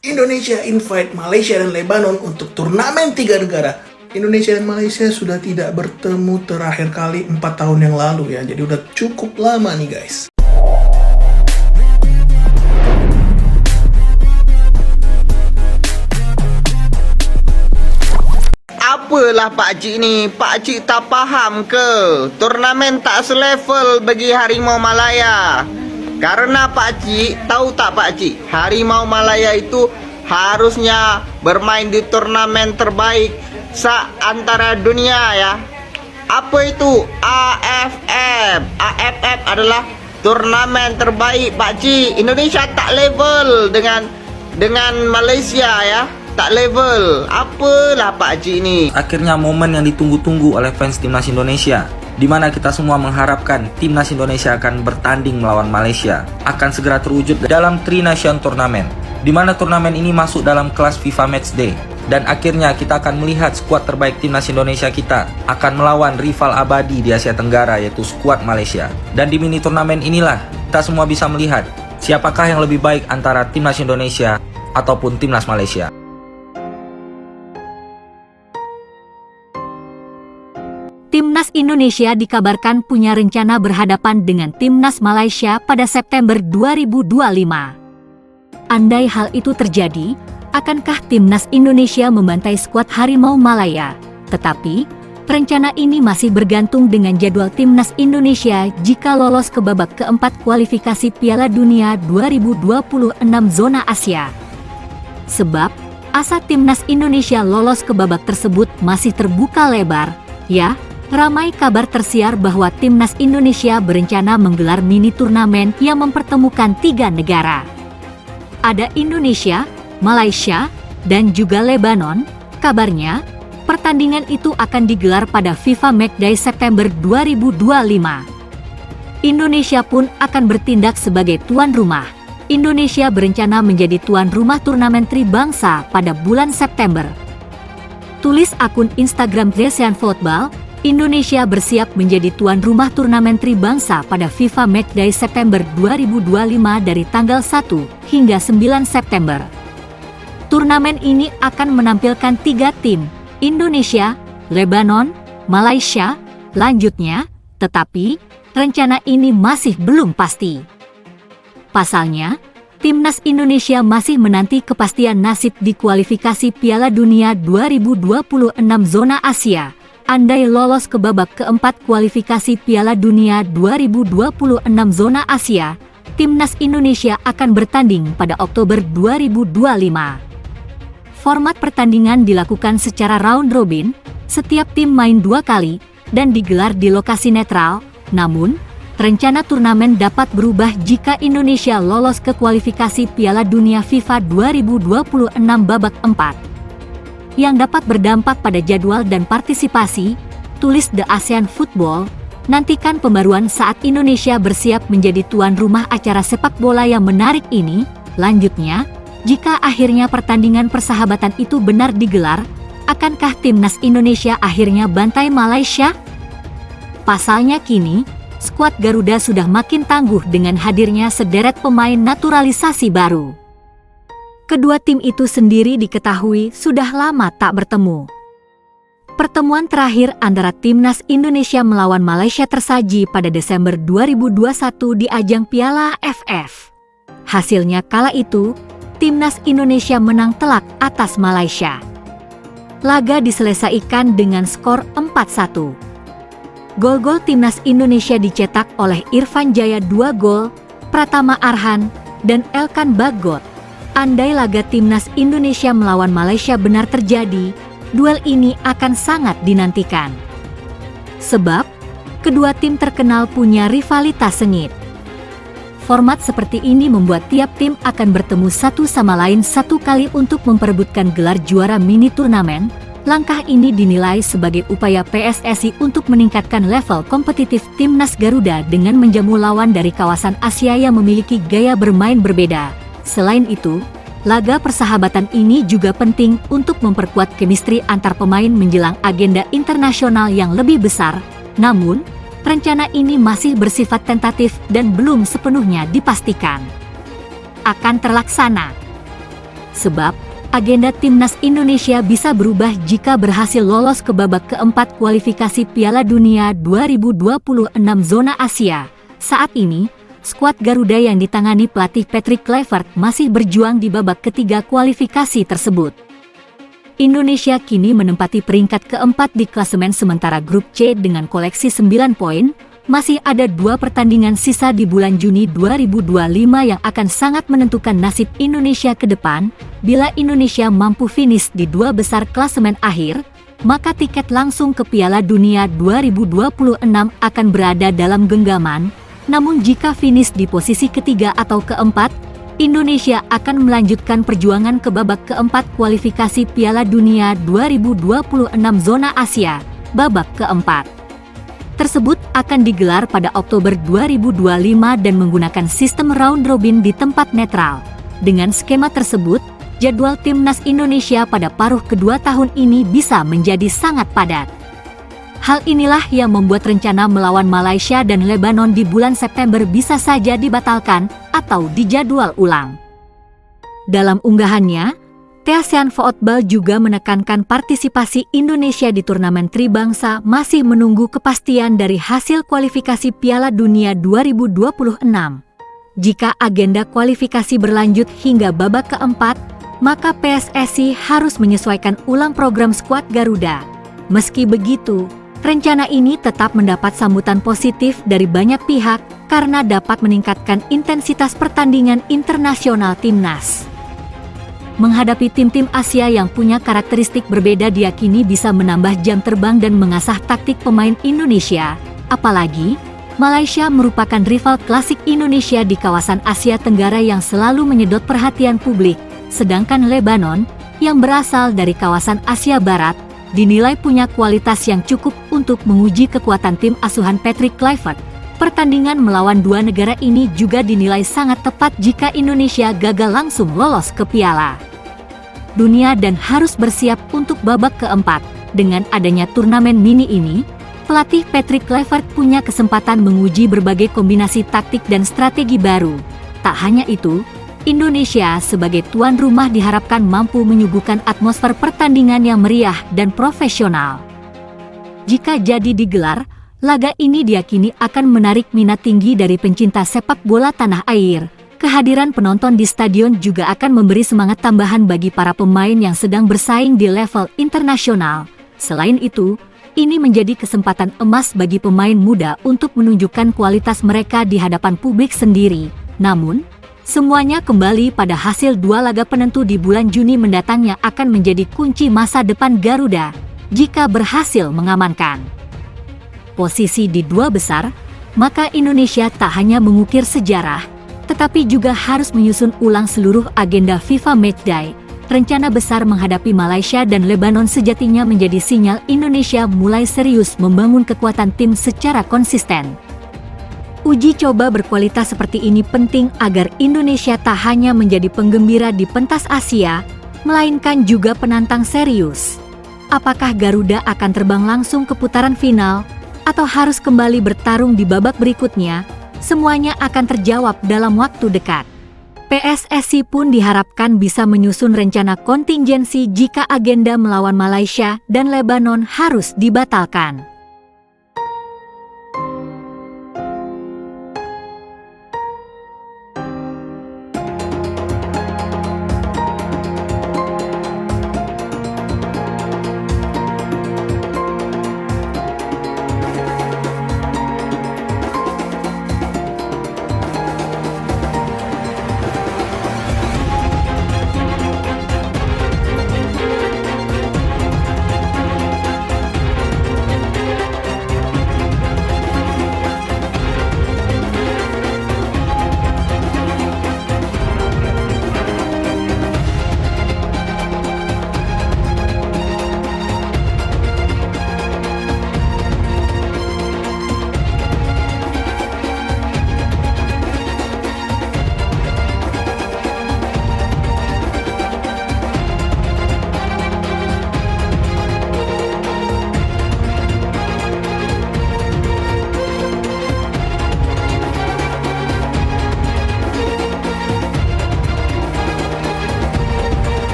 Indonesia invite Malaysia dan Lebanon untuk turnamen 3 negara. Indonesia dan Malaysia sudah tidak bertemu terakhir kali 4 tahun yang lalu ya. Jadi udah cukup lama nih guys. Apalah pakcik ni? Pakcik tak faham ke? Turnamen tak selevel bagi Harimau Malaya. Karena pakcik, tahu tak pakcik? Harimau Malaya itu harusnya bermain di turnamen terbaik antara dunia ya. Apa itu? AFF. AFF adalah turnamen terbaik pakcik. Indonesia tak level dengan Malaysia ya. Tak level. Apalah pakcik ni? Akhirnya momen yang ditunggu-tunggu oleh fans timnas Indonesia, di mana kita semua mengharapkan timnas Indonesia akan bertanding melawan Malaysia, akan segera terwujud dalam Tri Nation Tournament, di mana turnamen ini masuk dalam kelas FIFA Matchday. Dan akhirnya kita akan melihat skuad terbaik timnas Indonesia kita akan melawan rival abadi di Asia Tenggara, yaitu skuad Malaysia. Dan di mini turnamen inilah kita semua bisa melihat siapakah yang lebih baik antara timnas Indonesia ataupun timnas Malaysia. Timnas Indonesia dikabarkan punya rencana berhadapan dengan Timnas Malaysia pada September 2025. Andai hal itu terjadi, akankah Timnas Indonesia membantai skuad Harimau Malaya? Tetapi, rencana ini masih bergantung dengan jadwal Timnas Indonesia jika lolos ke babak keempat kualifikasi Piala Dunia 2026 zona Asia. Sebab, asa Timnas Indonesia lolos ke babak tersebut masih terbuka lebar, ya. Ramai kabar tersiar bahwa Timnas Indonesia berencana menggelar mini turnamen yang mempertemukan 3 negara. Ada Indonesia, Malaysia, dan juga Lebanon. Kabarnya, pertandingan itu akan digelar pada FIFA Matchday September 2025. Indonesia pun akan bertindak sebagai tuan rumah. Indonesia berencana menjadi tuan rumah turnamen Tribangsa pada bulan September. Tulis akun Instagram Dresian Football, Indonesia bersiap menjadi tuan rumah turnamen Tribangsa pada FIFA Matchday September 2025 dari tanggal 1 hingga 9 September. Turnamen ini akan menampilkan 3 tim, Indonesia, Lebanon, Malaysia, lanjutnya, tetapi rencana ini masih belum pasti. Pasalnya, Timnas Indonesia masih menanti kepastian nasib di kualifikasi Piala Dunia 2026 zona Asia. Andai lolos ke babak keempat kualifikasi Piala Dunia 2026 zona Asia, Timnas Indonesia akan bertanding pada Oktober 2025. Format pertandingan dilakukan secara round robin, setiap tim main 2 kali, dan digelar di lokasi netral. Namun, rencana turnamen dapat berubah jika Indonesia lolos ke kualifikasi Piala Dunia FIFA 2026 babak 4. Yang dapat berdampak pada jadwal dan partisipasi, tulis The ASEAN Football, nantikan pembaruan saat Indonesia bersiap menjadi tuan rumah acara sepak bola yang menarik ini. Lanjutnya, jika akhirnya pertandingan persahabatan itu benar digelar, akankah Timnas Indonesia akhirnya bantai Malaysia? Pasalnya kini, skuad Garuda sudah makin tangguh dengan hadirnya sederet pemain naturalisasi baru. Kedua tim itu sendiri diketahui sudah lama tak bertemu. Pertemuan terakhir antara Timnas Indonesia melawan Malaysia tersaji pada Desember 2021 di ajang Piala AFF. Hasilnya kala itu, Timnas Indonesia menang telak atas Malaysia. Laga diselesaikan dengan skor 4-1. Gol-gol Timnas Indonesia dicetak oleh Irfan Jaya 2 gol, Pratama Arhan, dan Elkan Bagot. Andai laga Timnas Indonesia melawan Malaysia benar terjadi, duel ini akan sangat dinantikan. Sebab, kedua tim terkenal punya rivalitas sengit. Format seperti ini membuat tiap tim akan bertemu satu sama lain 1 kali untuk memperebutkan gelar juara mini turnamen. Langkah ini dinilai sebagai upaya PSSI untuk meningkatkan level kompetitif Timnas Garuda dengan menjamu lawan dari kawasan Asia yang memiliki gaya bermain berbeda. Selain itu, laga persahabatan ini juga penting untuk memperkuat chemistry antar pemain menjelang agenda internasional yang lebih besar. Namun, rencana ini masih bersifat tentatif dan belum sepenuhnya dipastikan akan terlaksana. Sebab, agenda timnas Indonesia bisa berubah jika berhasil lolos ke babak keempat kualifikasi Piala Dunia 2026 zona Asia. Saat ini, skuad Garuda yang ditangani pelatih Patrick Kluivert masih berjuang di babak ketiga kualifikasi tersebut. Indonesia kini menempati peringkat keempat di klasemen sementara grup C dengan koleksi 9 poin. Masih ada 2 pertandingan sisa di bulan Juni 2025 yang akan sangat menentukan nasib Indonesia ke depan. Bila Indonesia mampu finish di 2 besar klasemen akhir, maka tiket langsung ke Piala Dunia 2026 akan berada dalam genggaman. Namun jika finish di posisi ketiga atau keempat, Indonesia akan melanjutkan perjuangan ke babak keempat kualifikasi Piala Dunia 2026 zona Asia, babak keempat. Tersebut akan digelar pada Oktober 2025 dan menggunakan sistem round robin di tempat netral. Dengan skema tersebut, jadwal timnas Indonesia pada paruh kedua tahun ini bisa menjadi sangat padat. Hal inilah yang membuat rencana melawan Malaysia dan Lebanon di bulan September bisa saja dibatalkan atau dijadwal ulang. Dalam unggahannya, Tae-Sean Football juga menekankan partisipasi Indonesia di turnamen Tribangsa masih menunggu kepastian dari hasil kualifikasi Piala Dunia 2026. Jika agenda kualifikasi berlanjut hingga babak keempat, maka PSSI harus menyesuaikan ulang program skuad Garuda. Meski begitu, rencana ini tetap mendapat sambutan positif dari banyak pihak karena dapat meningkatkan intensitas pertandingan internasional timnas. Menghadapi tim-tim Asia yang punya karakteristik berbeda diyakini bisa menambah jam terbang dan mengasah taktik pemain Indonesia. Apalagi, Malaysia merupakan rival klasik Indonesia di kawasan Asia Tenggara yang selalu menyedot perhatian publik. Sedangkan Lebanon, yang berasal dari kawasan Asia Barat, dinilai punya kualitas yang cukup untuk menguji kekuatan tim asuhan Patrick Kluivert. Pertandingan melawan 2 negara ini juga dinilai sangat tepat jika Indonesia gagal langsung lolos ke piala dunia dan harus bersiap untuk babak keempat. Dengan adanya turnamen mini ini, pelatih Patrick Kluivert punya kesempatan menguji berbagai kombinasi taktik dan strategi baru. Tak hanya itu, Indonesia sebagai tuan rumah diharapkan mampu menyuguhkan atmosfer pertandingan yang meriah dan profesional. Jika jadi digelar, laga ini diyakini akan menarik minat tinggi dari pencinta sepak bola tanah air. Kehadiran penonton di stadion juga akan memberi semangat tambahan bagi para pemain yang sedang bersaing di level internasional. Selain itu, ini menjadi kesempatan emas bagi pemain muda untuk menunjukkan kualitas mereka di hadapan publik sendiri. Namun, semuanya kembali pada hasil 2 laga penentu di bulan Juni mendatang yang akan menjadi kunci masa depan Garuda jika berhasil mengamankan posisi di 2 besar, maka Indonesia tak hanya mengukir sejarah, tetapi juga harus menyusun ulang seluruh agenda FIFA Matchday. Rencana besar menghadapi Malaysia dan Lebanon sejatinya menjadi sinyal Indonesia mulai serius membangun kekuatan tim secara konsisten. Uji coba berkualitas seperti ini penting agar Indonesia tak hanya menjadi penggembira di pentas Asia, melainkan juga penantang serius. Apakah Garuda akan terbang langsung ke putaran final, atau harus kembali bertarung di babak berikutnya? Semuanya akan terjawab dalam waktu dekat. PSSI pun diharapkan bisa menyusun rencana kontingensi jika agenda melawan Malaysia dan Lebanon harus dibatalkan.